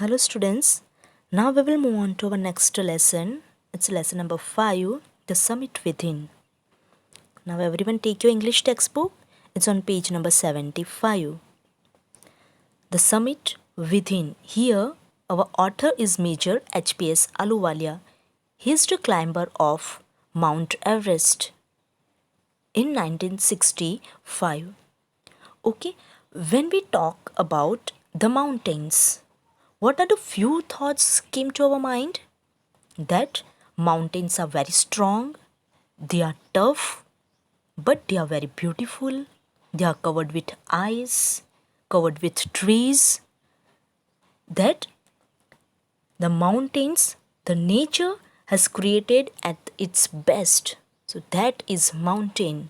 Hello students, now we will move on to our next lesson. It's lesson number 5, The Summit Within. Now everyone take your English textbook. It's on page number 75. The Summit Within. Here our author is Major HPS Ahluwalia. He is the climber of Mount Everest in 1965. Okay, when we talk about the mountains, what are the few thoughts came to our mind? That mountains are very strong, they are tough, but they are very beautiful. They are covered with ice, covered with trees. That the mountains, the nature has created at its best. So that is mountain.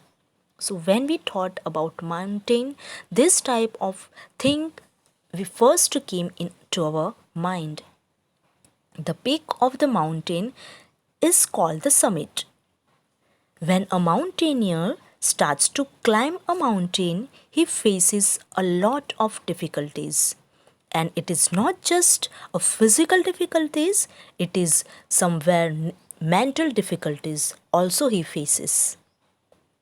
So when we thought about mountain, this type of thing we first came into our mind. The peak of the mountain is called the summit. When a mountaineer starts to climb a mountain, he faces a lot of difficulties. And it is not just a physical difficulties, it is somewhere mental difficulties also he faces.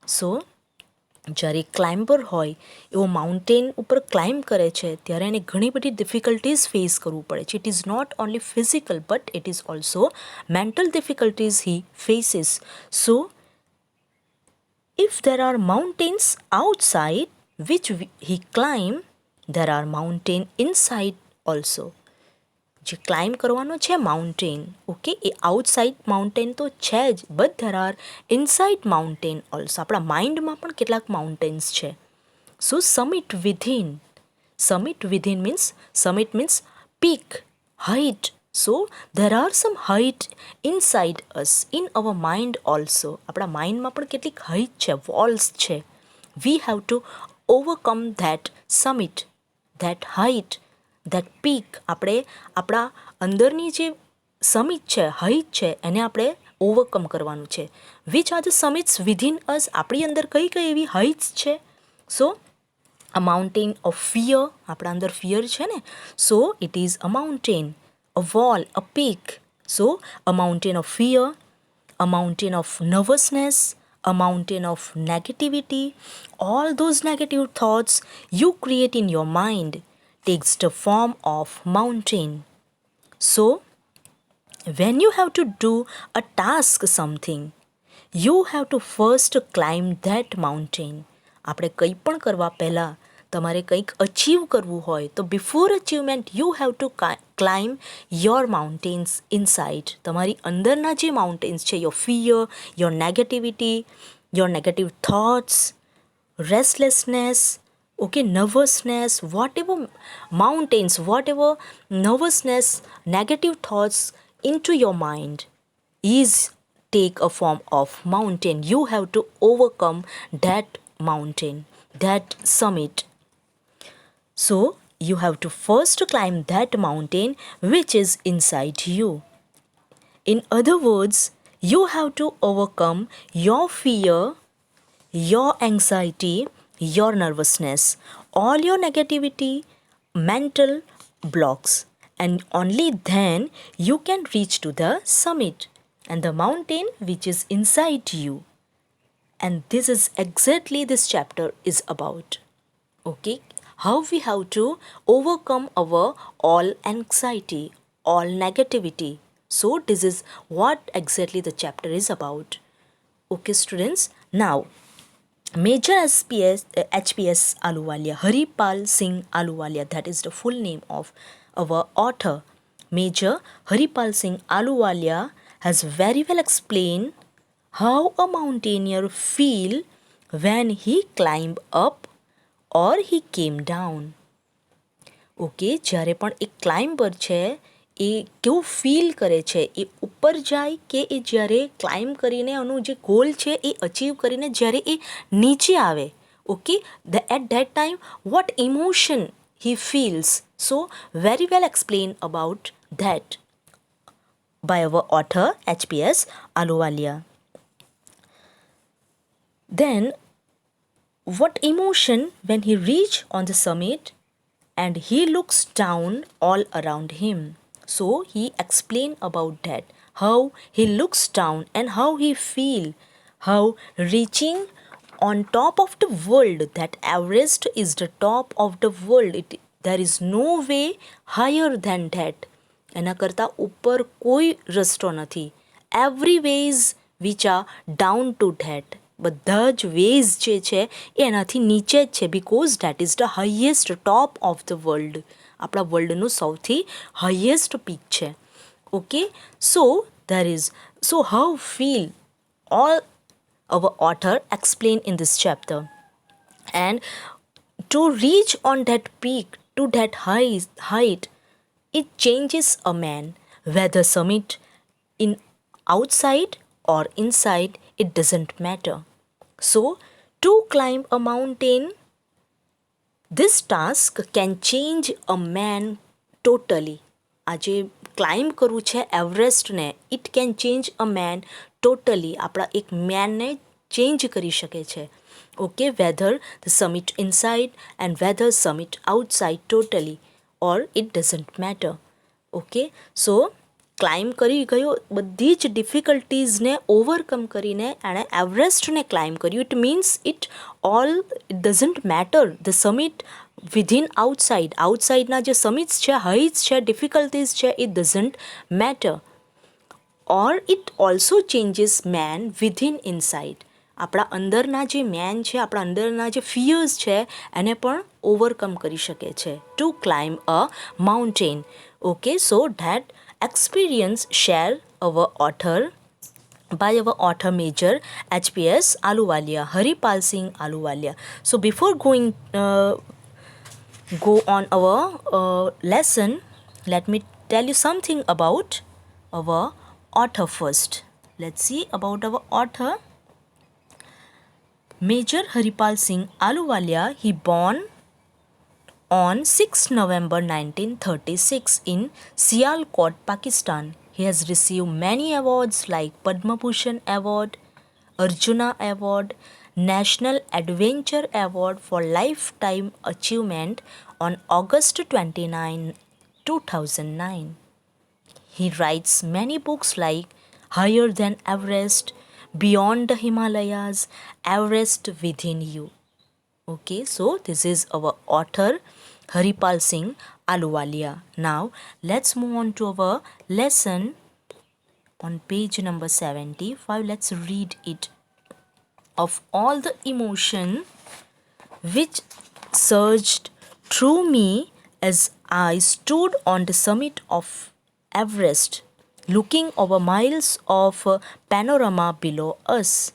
So જ્યારે ક્લાઇમ્બર હોય એવો mountain ઉપર climb કરે છે ત્યારે એને ઘણી બધી ડિફિકલ્ટીઝ ફેસ કરવું પડે છે. It is not only physical but it is also mental difficulties he faces. So if there are mountains outside which he climb, there are mountain inside also. જે ક્લાઇમ્બ કરવાનો છે માઉન્ટેન, ઓકે, એ outside mountain તો છે જ, but there are inside mountain also. આપણા માઇન્ડમાં પણ કેટલાક માઉન્ટેન્સ છે. So summit within means peak, height. So there are some height inside us, in our mind also. આપણા માઇન્ડમાં પણ કેટલીક હાઇટ છે, વોલ્સ છે. We have to overcome that summit, that height, that peak. આપણે આપણા અંદરની જે સમિટ છે, હાઇટ છે, એને આપણે ઓવરકમ કરવાનું છે. Which are the summits within us, આપણી અંદર કઈ કઈ એવી હાઇટ્સ છે? So a mountain of fear, આપણા અંદર ફિયર છે ને, so it is a mountain. A wall, a peak. So a mountain of fear, a mountain of nervousness, a mountain of negativity. All those negative thoughts you create in your mind takes the form of mountain. So when you have to do a task something, you have to first climb that mountain. આપણે કંઈ પણ કરવા પહેલાં તમારે કંઈક achieve કરવું હોય તો before achievement you have to climb your mountains inside. તમારી અંદરના જે માઉન્ટેન્સ છે, your fear, your negativity, your negative thoughts, restlessness, okay, nervousness, whatever mountains, whatever nervousness, negative thoughts into your mind is take a form of mountain. You have to overcome that mountain, that summit. So you have to first climb that mountain which is inside you. In other words, you have to overcome your fear, your anxiety, your nervousness, all your negativity, mental blocks, and only then you can reach to the summit and the mountain which is inside you. And this is exactly this chapter is about. Okay, how we have to overcome our all anxiety, all negativity. So this is what exactly the chapter is about. Okay students, now Major HPS Ahluwalia, Haripal Singh Ahluwalia, that is the full name of our author. Major Haripal Singh Ahluwalia has very well explained how a mountaineer feel when he climb up or he came down. Okay, જ્યારે પણ એક ક્લાઇમ્બર છે એ કેવું feel કરે છે, એ ઉપર જાય કે એ જ્યારે ક્લાઇમ્બ કરીને એનું જે ગોલ છે એ અચીવ કરીને જ્યારે એ નીચે આવે, okay, at that time what emotion he feels. So very well explained about that by our author HPS Ahluwalia. Then what emotion when he reach on the summit and he looks down all around him. So he explained about that, how he looks down and how he feel, how reaching on top of the world, that Everest is the top of the world. There is no way higher than that. એના કરતાં ઉપર કોઈ રસ્તો નથી. Every ways which are down to that, બધા જ ways જે છે એ એનાથી નીચે જ છે, because that is the highest top of the world. આપણા વર્લ્ડનું સૌથી હાઈએસ્ટ પીક છે. Okay, so there is, so how feel all our author explain in this chapter. And to reach on that peak, to that height, it changes a man, whether summit in outside or inside, it doesn't matter. So to climb a mountain, this task can change a man totally. આજે climb કરવું છે એવરેસ્ટને, it can change a man totally. આપણા એક મેનને change કરી શકે છે. Okay, whether the summit inside and whether summit outside totally, or it doesn't matter. Okay, so climb કરી ગયો, બધી જ ડિફિકલ્ટીઝને ઓવરકમ કરીને એણે એવરેસ્ટને ક્લાઇમ્બ કર્યું. It means it doesn't matter the summit within outside. આઉટસાઇડના જે સમિટ્સ છે, હાઇટ્સ છે, ડિફિકલ્ટીઝ છે, it doesn't matter. Or it also changes man within inside. આપણા અંદરના જે મેન છે, આપણા અંદરના જે ફિયર્સ છે, એને પણ ઓવરકમ કરી શકે છે to climb a mountain. Okay, so that experience share our author by our author Major HPS Ahluwalia, Haripal Singh Ahluwalia. So before go on our lesson, let me tell you something about our author first. Let's see about our author. Major Haripal Singh Ahluwalia, he born on 6 November 1936 in Sialkot, Pakistan. He has received many awards like Padma Bhushan Award, Arjuna Award, National Adventure Award for Lifetime Achievement on August 29, 2009. He writes many books like Higher Than Everest, Beyond the Himalayas, Everest Within You. Okay, so this is our author Haripal Singh Ahluwalia. Now let's move on to our lesson on page number 75. Let's read it. Of all the emotion which surged through me as I stood on the summit of Everest, looking over miles of panorama below us.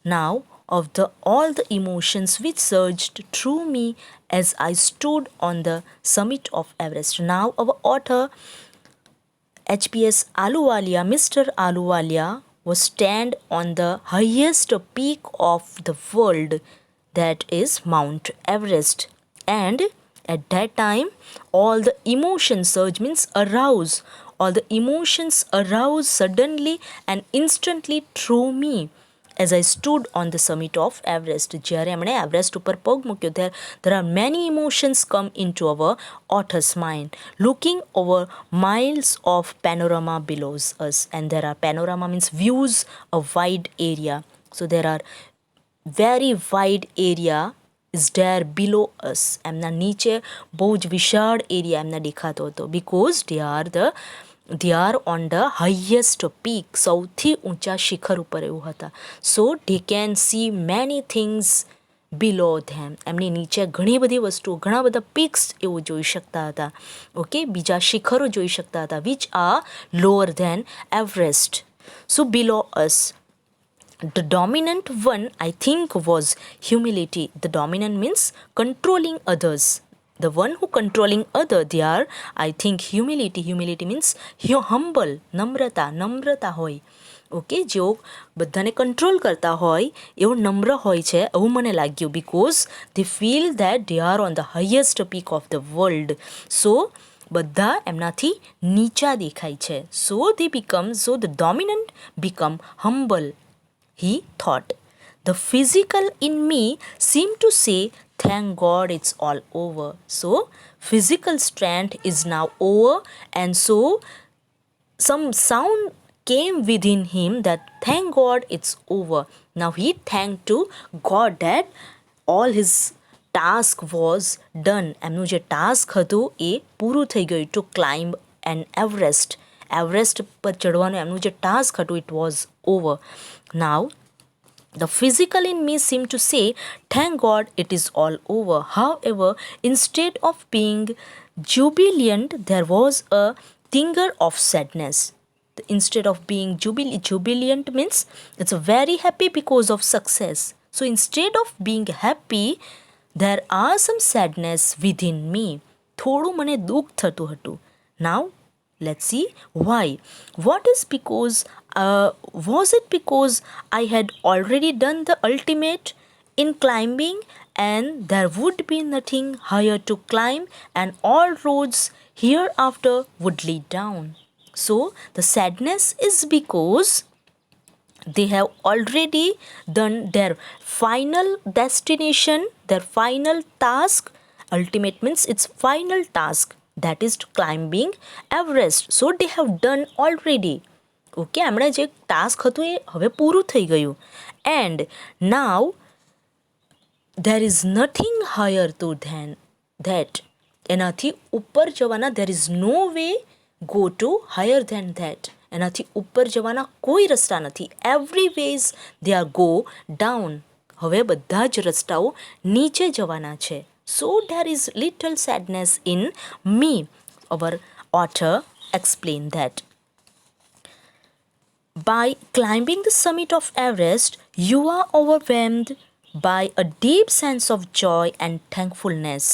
Now of all the emotions which surged through me as I stood on the summit of Everest. Now our author HPS Ahluwalia, Mr. Ahluwalia, was stand on the highest peak of the world, that is Mount Everest. And at that time, all the emotions surge means arouse. All the emotions arouse suddenly and instantly through me as I stood on the summit of Everest. જ્યારે એમણે Everest ઉપર પગ મૂક્યો, there are many emotions come into our author's mind. Looking over miles of panorama below us, and there are panorama means views, a wide area. So there are very wide area is there below us. એમના નીચે બહુ જ વિશાળ area એમને દેખાતો હતો, because they are on the highest peak. સૌથી ઊંચા શિખર ઉપર એવું હતા. So they can see many things below them. એમની નીચે ઘણી બધી વસ્તુઓ, ઘણા બધા પીક્સ એવું જોઈ શકતા હતા. ઓકે, બીજા શિખરો જોઈ શકતા હતા, which are lower than Everest. So below us, the dominant one, I think, was humility. The dominant means controlling others. The one who controlling other, they are, I think, humility. Humility means humble, નમ્રતા હોય. Okay, જેઓ બધાને control કરતા હોય એવો નમ્ર હોય છે એવું મને લાગ્યું, because they feel that they are on the highest peak of the world. So બધા એમનાથી નીચા દેખાય છે. So the dominant become humble, he thought. The physical in me seemed to say, thank God it's all over. So physical strength is now over, and so some sound came within him that thank God it's over. Now he thanked to God that all his task was done. એમનું જે task હતું એ પૂરું થઈ ગયું two climb an Everest પર ચડવાનું એમનું જે ટાસ્ક હતું it was over. Now the physical in me seemed to say, thank God it is all over. However, instead of being jubilant, there was a tingle of sadness. Instead of being jubilant means it's very happy because of success. So instead of being happy, there are some sadness within me. થોડું મને દુઃખ થતું હતું. Now let's see why. What is because was it because I had already done the ultimate in climbing and there would be nothing higher to climb and all roads hereafter would lead down? So the sadness is because they have already done their final destination, their final task. Ultimate means its final task, that is climbing Everest. So they have done already. Okay, એમણે જે task હતું એ હવે પૂરું થઈ ગયું. And now there is nothing higher to than that. એનાથી ઉપર જવાના there is no way go to higher than that. એનાથી ઉપર જવાના કોઈ રસ્તા નથી. every ways they are go down. હવે બધા જ રસ્તાઓ નીચે જવાના છે. So there is little sadness in me. Our author explained that. By climbing the summit of Everest, you are overwhelmed by a deep sense of joy and thankfulness.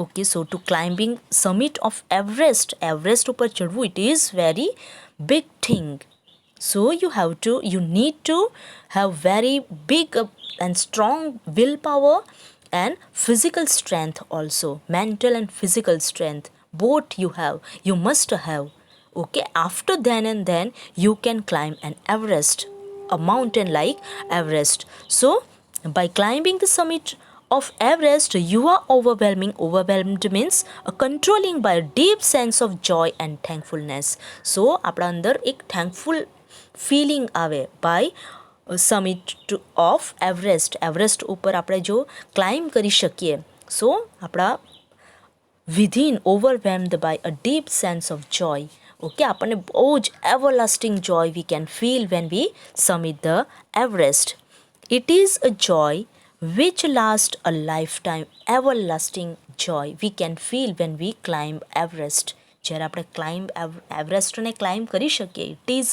Okay, so to climbing summit of Everest upar chadvu, it is very big thing. So you need to have very big and strong willpower and physical strength also. Mental and physical strength, both you must have. Okay, after then and then you can climb an Everest, a mountain like Everest. So by climbing the summit of Everest, you are overwhelmed means controlling by a deep sense of joy and thankfulness. So આપણા અંદર એક thankful feeling આવે by summit of Everest ઉપર આપણે જો climb કરી શકીએ. So આપણા within overwhelmed by a deep sense of joy. Okay, આપણને બહુ જ everlasting joy we can feel when we summit the Everest. It is a joy which lasts a lifetime. Everlasting joy we can feel when we climb Everest. જ્યારે આપણે એવરેસ્ટને climb કરી શકીએ, it is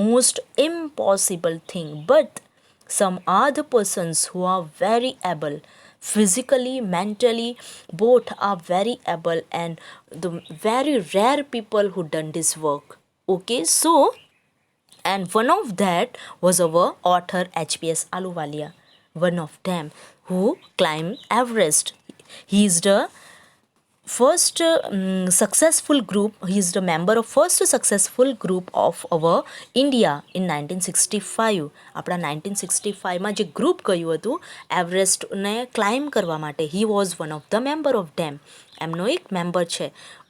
most impossible thing, but some are the persons who are very able, physically, mentally, both are very able, and the very rare people who done this work. Okay, so and one of that was our author HPS Ahluwalia, one of them who climbed Everest. He is the first successful group, he is the member of first successful group of our India in 1965. આપણા 1965માં જે group ગયું હતું એવરેસ્ટને climb કરવા માટે, he was one of the member of them. એમનો એક member છે.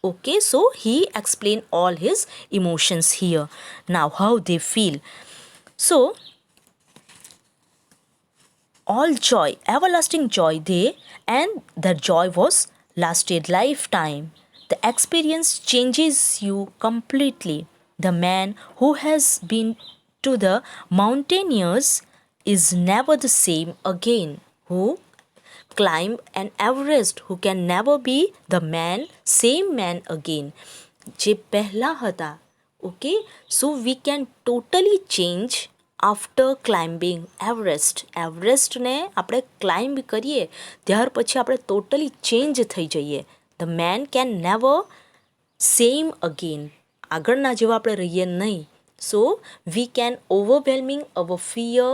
Okay, so he explained all his emotions here. Now how they feel. So all joy, everlasting joy they, and that joy was lasted lifetime. The experience changes you completely. The man who has been to the mountaineers is never the same again. Who climb an Everest, who can never be the same man again. જે પહેલા હતા. Okay, so we can totally change after climbing Everest. એવરેસ્ટને આપણે climb કરીએ ત્યાર પછી આપણે totally change થઈ જઈએ. The man can never same again. આગળના જેવા આપણે રહીએ નહીં. So we can overwhelming our fear,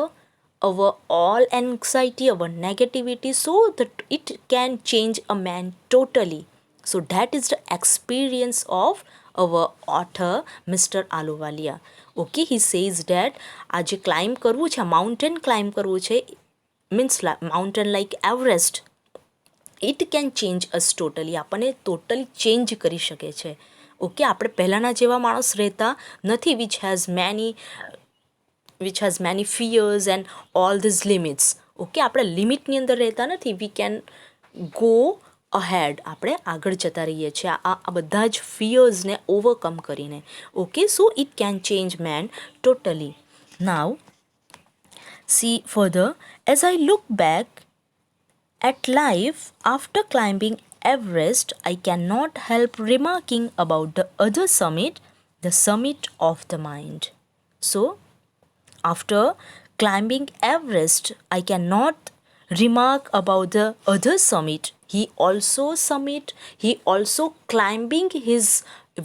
our all anxiety, our negativity, so that it can change a man totally. So that is the experience of our author Mr. Ahluwalia. Okay, he says that આ જે climb કરવું છે, mountain climb કરવું છે, means mountain like Everest, it can change us totally, આપણને totally change કરી શકે છે. ઓકે, આપણે પહેલાંના જેવા માણસ રહેતા નથી which has many fierce and all these limits. Okay, આપણે લિમિટની અંદર રહેતા નથી. વી કેન ગો અહેડ, આપણે આગળ જતા રહીએ છીએ આ બધા જ ફિયર્સને ઓવરકમ કરીને. Okay, so it can change man totally. Now see further, as I look back at life after climbing Everest, I cannot help remarking about the other summit, the summit of the mind. So, after climbing Everest, I cannot remark about the other summit. He also climbing his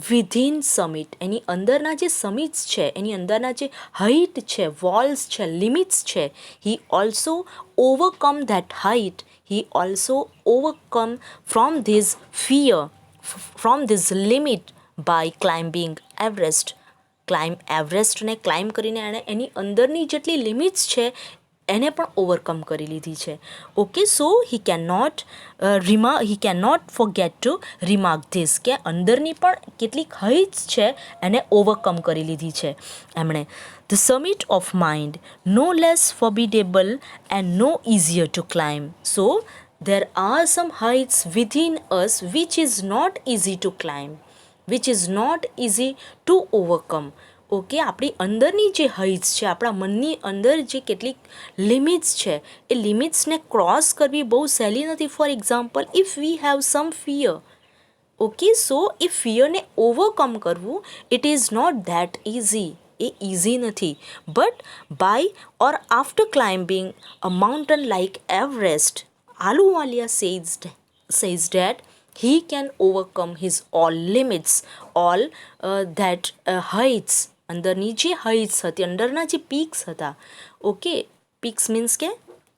within summit. એની અંદરના જે summits છે, એની અંદરના જે height છે, walls છે, limits છે, he also overcome that height. He also overcome from this fear, from this limit by climbing Everest. એવરેસ્ટને climb કરીને એણે એની અંદરની જેટલી લિમિટ્સ છે એને પણ ઓવરકમ કરી લીધી છે. Okay, so he can not forget to remark this, કે અંદરની પણ કેટલીક હાઇટ્સ છે એને ઓવરકમ કરી લીધી છે એમણે. The summit of mind, no less formidable and no easier to climb. So there are some heights within us which is not easy to climb, which is not easy to overcome. Okay, આપણી અંદરની જે heights છે, આપણા મનની અંદર જે કેટલીક limits છે, એ લિમિટ્સને ક્રોસ કરવી બહુ સહેલી નથી. For example, if we have some fear, okay, so એ ફિયરને ઓવરકમ કરવું it is not that easy, એ ઇઝી નથી. But by or after climbing a mountain like Everest, Ahluwalia says that he can overcome his all limits, all that heights. અંદરની જે heights હતી, અંદરના જે પીક્સ હતા, ઓકે, પીક્સ મીન્સ કે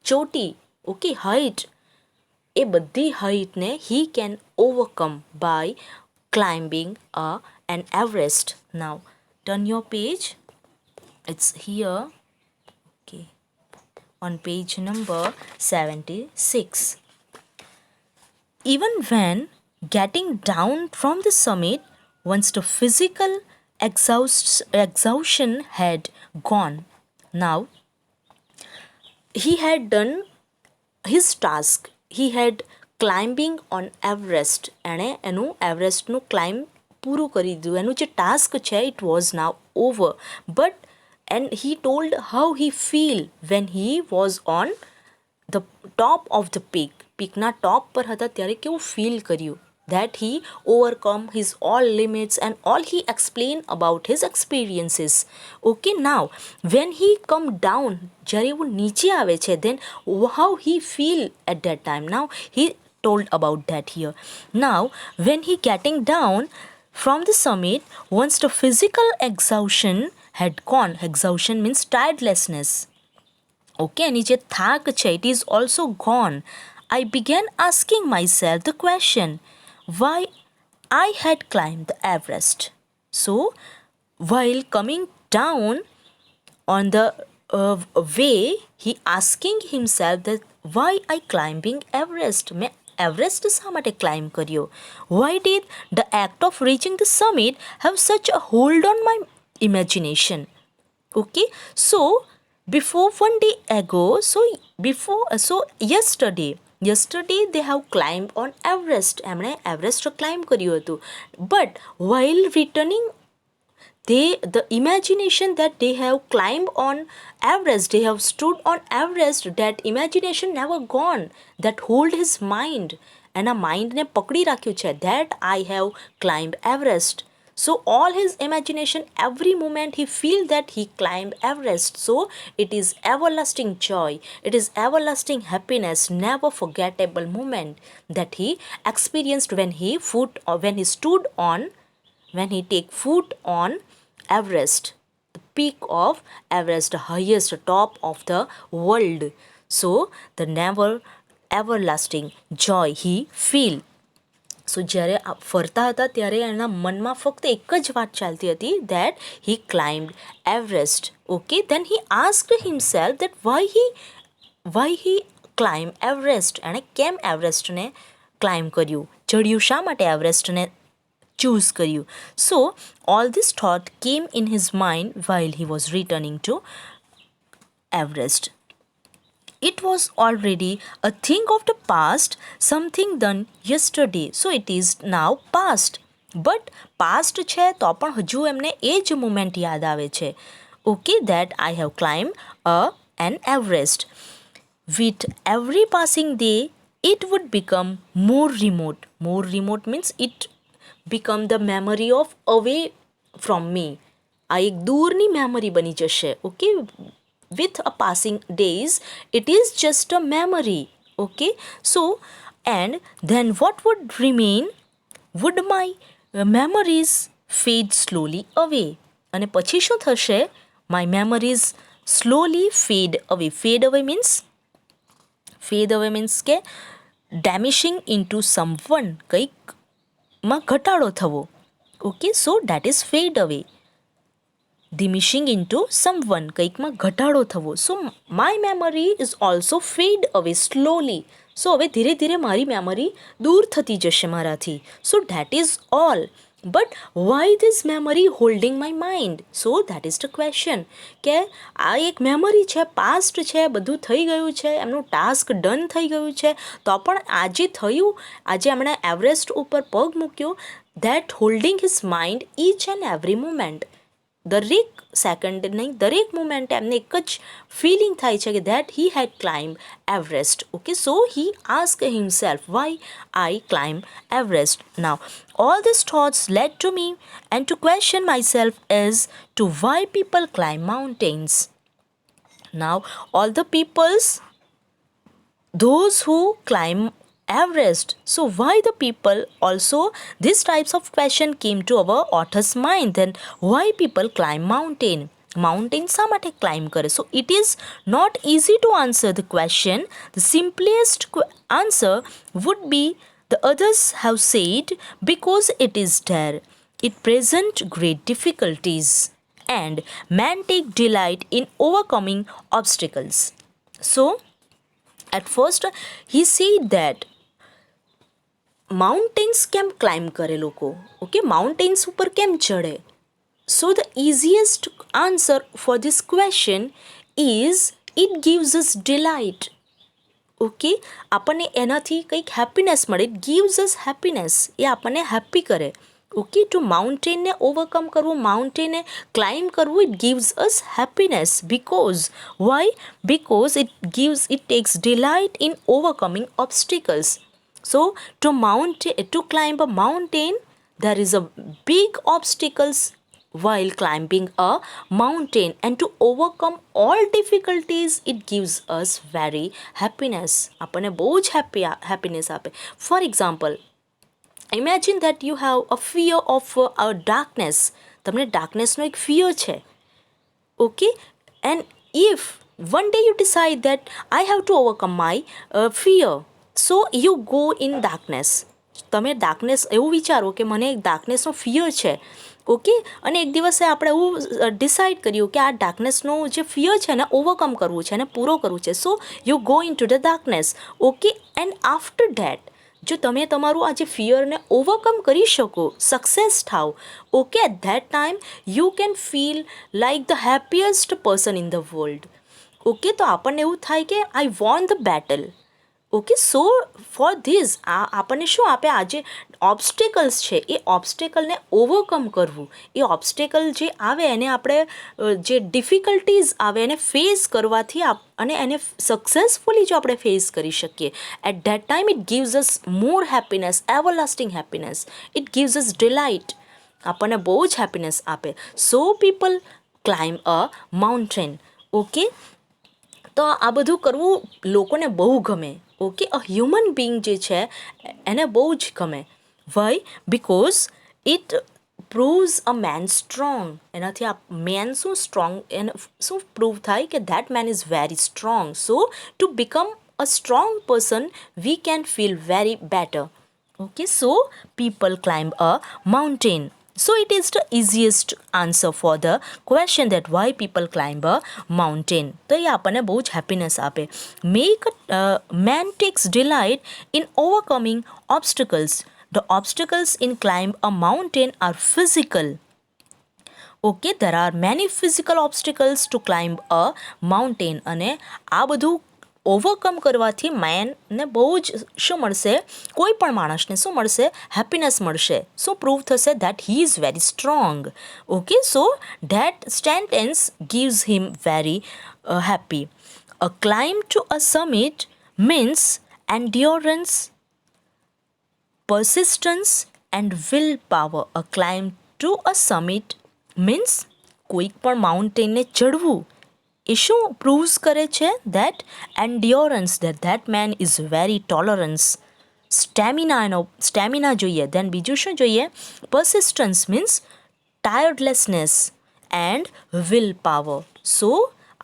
ચોટી, ઓકે, હાઇટ, એ બધી હાઇટને he can overcome by climbing an Everest. Now turn your page, it's here, okay, on page number 76. Even when getting down from the summit, once the physical exhaustion had gone, now he had done his task. He had climbing on Everest. એણે એનું એવરેસ્ટનું climb પૂરું કરી દીધું. એનું જે task છે, it was now over. But and he told how he feel when he was on the top of the peak. પીકના ટોપ પર હતા ત્યારે કેવું ફીલ કર્યું. That he overcome his all limits and all he explained about his experiences. Okay, now when he come down, જ્યારે એવું નીચે આવે છે, then how he feel at that time. Now he told about that here. Now when he getting down from the summit, once the physical exhaustion had gone, exhaustion means tiredness. Okay, એની જે થાક છે, it is also gone. I began asking myself the question why I had climbed the Everest. So while coming down on the way, he asking himself that why I climbing Everest. મેં Everest શા માટે climb કર્યો? Why did the act of reaching the summit have such a hold on my imagination? Okay, so before one day ago, so yesterday they have climbed on Everest. એમણે Everest climb કર્યું હતું. But while returning, the imagination that they have climbed on Everest, they have stood on Everest, that imagination never gone, that hold his mind. એના માઇન્ડને પકડી રાખ્યું છે, that I have climbed Everest. So all his imagination, every moment he feel that he climbed Everest. So it is everlasting joy, it is everlasting happiness, never forgettable moment that he experienced when he take foot on Everest, the peak of Everest, the highest top of the world. So the never everlasting joy he feel. સો જ્યારે ફરતા હતા ત્યારે એના મનમાં ફક્ત એક જ વાત ચાલતી હતી, that he climbed Everest. Okay, then he asked himself that why he climb Everest. એણે કેમ એવરેસ્ટને ક્લાઇમ્બ કર્યું, ચડ્યું, શા માટે એવરેસ્ટને ચૂઝ કર્યું. સો ઓલ ધીસ થોટ કેમ in his mind while he was returning two Everest. It was already a thing of the past, something done yesterday. So it is now past. But past છે તો પણ હજુ એમને એ જ moment યાદ આવે છે. Okay, that I have climbed an Everest. With every passing day, it would become more remote. More remote means it become the memory of away from me. આ એક દૂરની મેમરી બની જશે. Okay, with a passing days it is just a memory. Okay, so and then what would remain? Would my memories fade slowly away? અને પછી શું થશે? My memories slowly fade away. Fade away means કે damaging into someone, કંઈકમાં ઘટાડો થવો. Okay, so that is fade away. Diminishing into someone, કંઈકમાં ઘટાડો થવો. So my memory is also fade away slowly. So હવે ધીરે ધીરે મારી મેમરી દૂર થતી જશે મારાથી. So that is all. But why this memory holding my mind? So that is the question. કે આ એક મેમરી છે, પાસ્ટ છે, બધું થઈ ગયું છે, એમનું ટાસ્ક ડન થઈ ગયું છે, તો પણ આજે થયું, આજે એમણે એવરેસ્ટ ઉપર પગ મૂક્યો, that holding his mind each and every moment. દરેક સેકન્ડ નહીં, દરેક મોમેન્ટ એમને એક જ ફિલિંગ થાય છે કે that he had climb Everest. Okay, so he ask himself why I climb Everest. Now all these thoughts led to me and to question myself as to why people climb mountains. Now all the peoples, those who climb Everest, so why the people also, these types of question came to our author's mind. Then why people climb mountain? Mountain શા માટે climb કરે? So it is not easy to answer the question. The simplest answer would be the others have said, because it is there, it present great difficulties and man take delight in overcoming obstacles. So at first he said that mountains કેમ climb કરે લોકો? Okay, mountains ઉપર કેમ ચડે? So the easiest answer for this question is it gives us delight. Okay, આપણને એનાથી કંઈક happiness મળે. ઇટ ગીવ્સ અસ હેપીનેસ, એ આપણને હેપી કરે. ઓકે, ટુ માઉન્ટેનને ઓવરકમ કરવું, માઉન્ટેનને ક્લાઇમ્બ કરવું, it gives us happiness. Because why? Because it takes delight in overcoming obstacles. So to climb a mountain, there is a big obstacles while climbing a mountain, and to overcome all difficulties, it gives us very happiness. આપણને બહુ જ happiness આપે. For example, imagine that you have a fear of a darkness. તમને darknessનો એક fear છે. Okay, and if one day you decide that I have to overcome my fear, so you go in darkness. તમે darkness એવું વિચારો કે મને એક ડાર્કનેસનો fear છે. ઓકે, અને એક દિવસે આપણે એવું ડિસાઇડ કર્યું કે આ ડાર્કનેસનો જે ફિયર છે ને ઓવરકમ કરવું છે, એને પૂરો કરવું છે. So you go in to the darkness. Okay, and after that જો તમે તમારું આ જે ફિયરને ઓવરકમ કરી શકો, સક્સેસ થાવ, okay, at that time you can feel like the happiest person in the world. Okay, તો આપણને એવું થાય કે I won the battle. Okay, so for this આપણને શું આપે? આ જે ઓબ્સ્ટેકલ્સ છે એ ઓબ્સ્ટેકલને ઓવરકમ કરવું, એ ઓબ્સ્ટેકલ જે આવે એને આપણે જે ડિફિકલ્ટીઝ આવે એને ફેસ કરવાથી અને એને સક્સેસફુલી જો આપણે ફેસ કરી શકીએ, at that time it gives us more happiness, everlasting happiness. It gives us delight, આપણને બહુ જ હેપીનેસ આપે. So people climb a mountain. Okay, તો આ બધું કરવું લોકોને બહુ ગમે. ઓકે, અ હ્યુમન બિંગ જે છે એને બહુ જ ગમે. Why? Because it proves a man strong. એનાથી આ મેન શું સ્ટ્રોંગ, એને શું પ્રૂવ થાય કે that man is very strong. So to become a strong person we can feel very better. Okay, so people climb a mountain. So it is the easiest answer for the question that why people climb a mountain. તો એ આપણને બહુ જ happiness આપે. Man takes delight in overcoming obstacles. The obstacles in climb a mountain are physical. Okay, there are many physical obstacles to climb a mountain. અને આ બધું overcome કરવાથી મેનને બહુ જ શું મળશે, કોઈ પણ માણસને શું મળશે, હેપીનેસ મળશે. શું પ્રૂવ થશે? That he is very strong. Okay, so that sentence gives him very happy. A climb to a summit means endurance, persistence and willpower. A climb to a summit means કોઈક પણ માઉન્ટેનને ચડવું એ શું પ્રૂવ્સ કરે છે? That endurance, that main is very tolerance. Stamina જોઈએ. દેન બીજું શું જોઈએ? પરસિસ્ટન્સ મીન્સ ટાયર્ડલેસનેસ એન્ડ વિલ પાવર. સો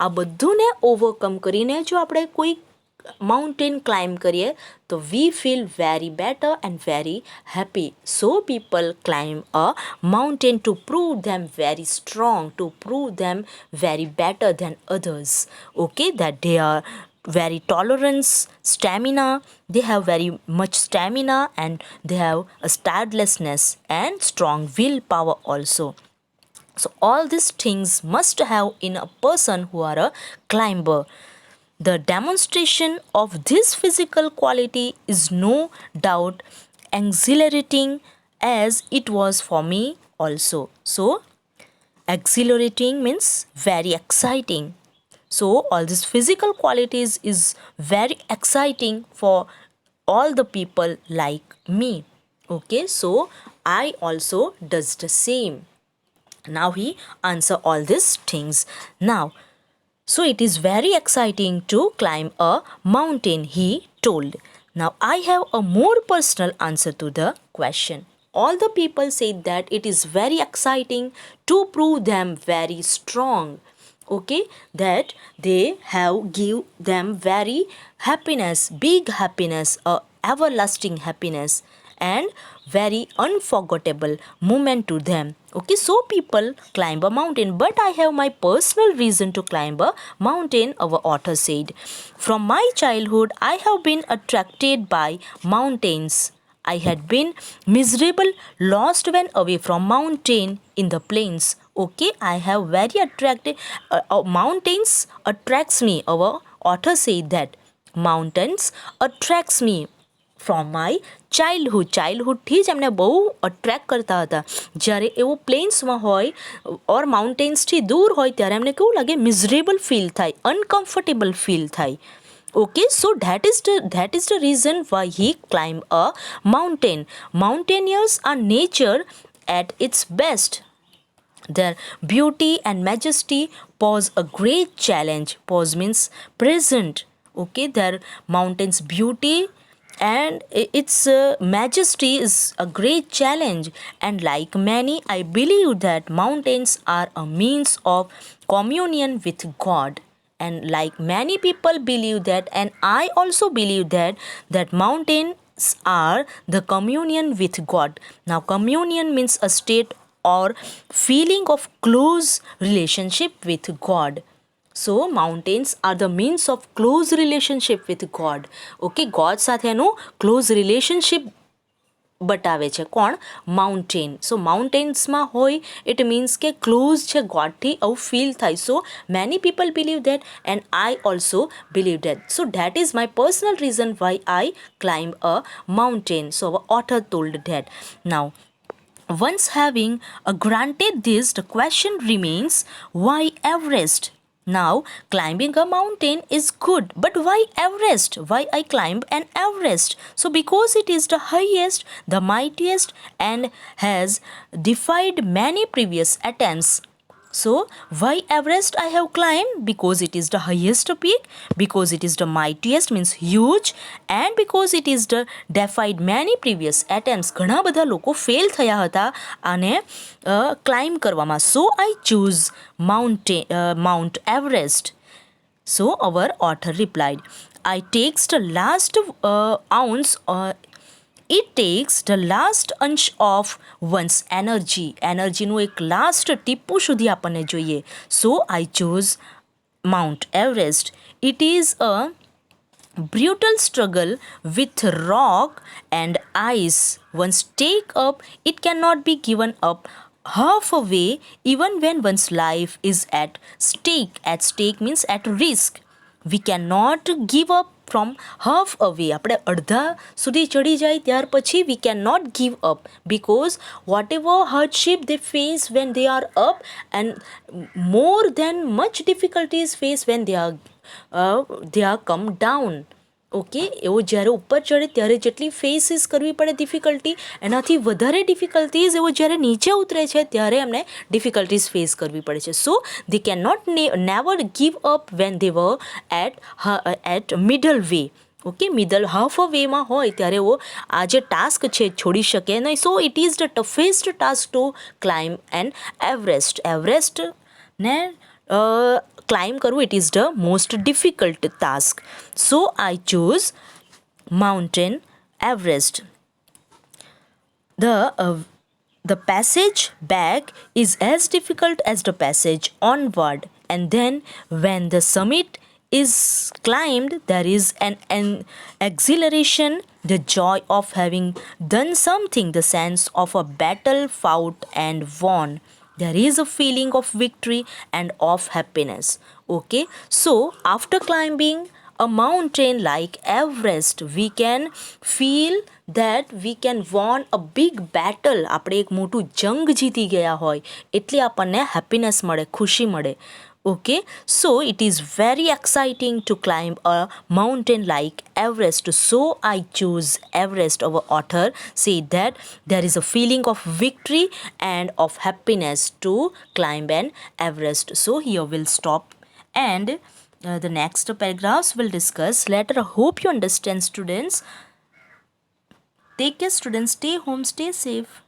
આ બધુંને ઓવરકમ કરીને જો આપણે કોઈ માઉન્ટેન ક્લાઇમ્બ કરીએ તો we feel very better and very happy. So people climb a mountain to prove them very strong, to prove them very better than others. Okay, that they are very tolerance, stamina, they have very much stamina and they have a tirelessness and strong willpower also. So all these things must have in a person who are a climber. The demonstration of this physical quality is no doubt exhilarating as it was for me also. So exhilarating means very exciting. So all these physical qualities is very exciting for all the people like me. Okay, so I also does the same. Now he answer all these things. Now, so it is very exciting to climb a mountain, he told. Now I have a more personal answer to the question. All the people said that it is very exciting to prove them very strong. Okay, that they have give them very happiness, big happiness, everlasting happiness and very unforgettable moment to them. Okay, so people climb a mountain, but I have my personal reason to climb a mountain, our author said. From my childhood, I have been attracted by mountains. I had been miserable, lost when away from mountain in the plains. Okay, I have very attracted, mountains attracts me. Our author said that mountains attracts me from my ચાઇલ્ડહુડથી જ એમને બહુ attract કરતા હતા. જ્યારે એવું પ્લેન્સમાં હોય ઓર માઉન્ટેન્સથી દૂર હોય ત્યારે એમને કેવું લાગે? મિઝરેબલ ફીલ થાય, અનકમ્ફર્ટેબલ ફીલ થાય. Okay, so that is the reason why he climbed a mountain. Mountaineers are nature at its best. Their beauty and majesty pose a great challenge. Pose means present. Okay, their mountains beauty and its majesty is a great challenge, and like many I believe that mountains are a means of communion with God. And like many people believe that, and I also believe that mountains are the communion with God. Now communion means a state or feeling of close relationship with God. So mountains are the means of close relationship with God. Okay, God સાથેનું close relationship બતાવે છે. કોણ? Mountain. સો માઉન્ટેન્સમાં હોય it means કે close છે ગોડથી, આવું feel થાય. So many people believe that and I also believe that. So that is my personal reason why I climb a mountain. So our author told that. Now once having granted this, the question remains, why Everest? Now, climbing a mountain is good, but why Everest? Why I climb an Everest? So, because it is the highest, the mightiest, and has defied many previous attempts. So, why Everest I have climbed? Because it is the highest peak, because it is the mightiest means huge, and because it is the defied many previous attempts. ઘણા બધા લોકો fail થયા હતા આને climb કરવામાં. So I choose Mount Everest. So our author replied, I takes the last ounce It takes the last અંશ of one's energy. એનર્જીનું એક last ટીપું સુધી આપણને જોઈએ. So I chose Mount Everest. It is a brutal struggle with rock and ice. Once take up, it cannot be given up halfway, even when one's life is at stake. At stake means at risk. We cannot give up from half away. આપણે અડધા સુધી ચડી જાય ત્યાર પછી we cannot give up, because whatever hardship they face when they are up, and more than much difficulties face when they are come down. Okay, એવો જ્યારે ઉપર ચડે ત્યારે જેટલી ફેસીસ કરવી પડે ડિફિકલ્ટી, એનાથી વધારે ડિફિકલ્ટીઝ એવો જ્યારે નીચે ઉતરે છે ત્યારે એમને ડિફિકલ્ટીઝ ફેસ કરવી પડે છે. So they can not never give up when they were at middle way. Okay, middle half a વેમાં હોય ત્યારે એવો આ જે ટાસ્ક છે છોડી શકે નહીં. So it is the toughest task to climb an Everest. એવરેસ્ટને climb કરવું, it is the most difficult task. So I chose mountain Everest. The passage back is as difficult as the passage onward, and then when the summit is climbed, there is an exhilaration, the joy of having done something, the sense of a battle fought and won. There is a feeling of victory and of happiness. Okay, so after climbing a mountain like Everest, we can feel that we can won a big battle. આપણે એક મોટું જંગ જીતી ગયા હોય એટલે આપણને happiness મળે, ખુશી મળે. Okay, so it is very exciting to climb a mountain like Everest. So I choose Everest. Our author said that there is a feeling of victory and of happiness to climb an Everest. So here we'll stop, and the next paragraphs we'll discuss later. I hope you understand, students. Take care, students. Stay home, stay safe.